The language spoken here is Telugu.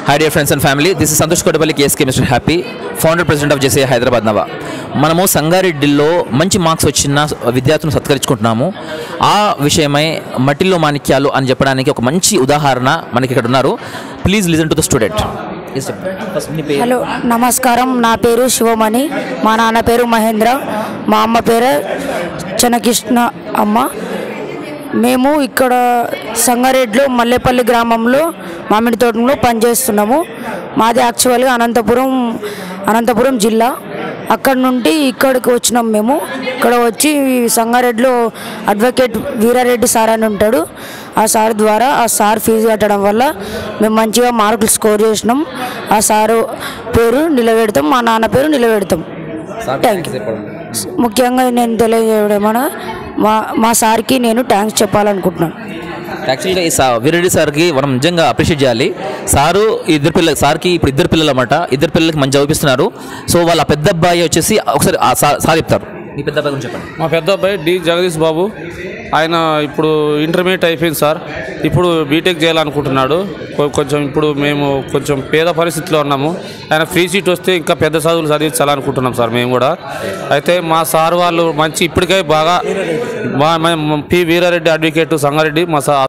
Hi dear friends and family, this is Santosh Kodapalli KSK Mr. Happy, founder president of JCI Hyderabad Nava. మనము సంగారెడ్డిలో మంచి మార్క్స్ వచ్చిన విద్యార్థులను సత్కరించుకుంటున్నాము. ఆ విషయమై మట్టిలో మాణిక్యాలు అని చెప్పడానికి ఒక మంచి ఉదాహరణ మనకి ఇక్కడ ఉన్నారు. Please listen to the student. Hello నమస్కారం, నా పేరు శివమణి, మా నాన్న పేరు మహేంద్ర, మా అమ్మ పేరు చనకృష్ణ అమ్మ. మేము ఇక్కడ సంగారెడ్డిలో మల్లేపల్లి గ్రామంలో మామిడి తోటలో పనిచేస్తున్నాము. మాది యాక్చువల్గా అనంతపురం జిల్లా. అక్కడ నుండి ఇక్కడికి వచ్చినాం. మేము ఇక్కడ వచ్చి సంగారెడ్డిలో అడ్వకేట్ వీరారెడ్డి సార్ అని ఉంటాడు. ఆ సార్ ద్వారా ఆ సార్ ఫీజు కట్టడం వల్ల మేము మంచిగా మార్కులు స్కోర్ చేసినాం. ఆ సారు పేరు నిలబెడతాం, మా నాన్న పేరు నిలబెడతాం. Thank you. ముఖ్యంగా నేను తెలియజేయడమన్నా మా సార్కి నేను థ్యాంక్స్ చెప్పాలనుకుంటున్నాను. యాక్చువల్గా ఈ వీరెడ్డి సార్కి మనం నిజంగా అప్రిషియేట్ చేయాలి. సారు సార్కి ఇప్పుడు ఇద్దరు పిల్లలు అన్నమాట. ఇద్దరు పిల్లలకి మంచి చదివిస్తున్నారు. సో వాళ్ళ పెద్ద అబ్బాయి వచ్చేసి ఒకసారి సార్ చెప్తారు. మీ పెద్ద అబ్బాయి గురించి చెప్పండి. మా పెద్ద అబ్బాయి డి జగదీష్ బాబు. ఆయన ఇప్పుడు ఇంటర్మీడియట్ అయిపోయింది సార్. ఇప్పుడు బీటెక్ చేయాలనుకుంటున్నాడు. కొంచెం ఇప్పుడు మేము కొంచెం పేద పరిస్థితిలో ఉన్నాము. ఆయన ఫ్రీ సీట్ వస్తే ఇంకా పెద్ద చదువులు చదివించాలనుకుంటున్నాం సార్ మేము కూడా. అయితే మా సార్ వాళ్ళు మంచి ఇప్పటికే బాగా పి వీరారెడ్డి అడ్వకేట్ సంగారెడ్డి మా సార్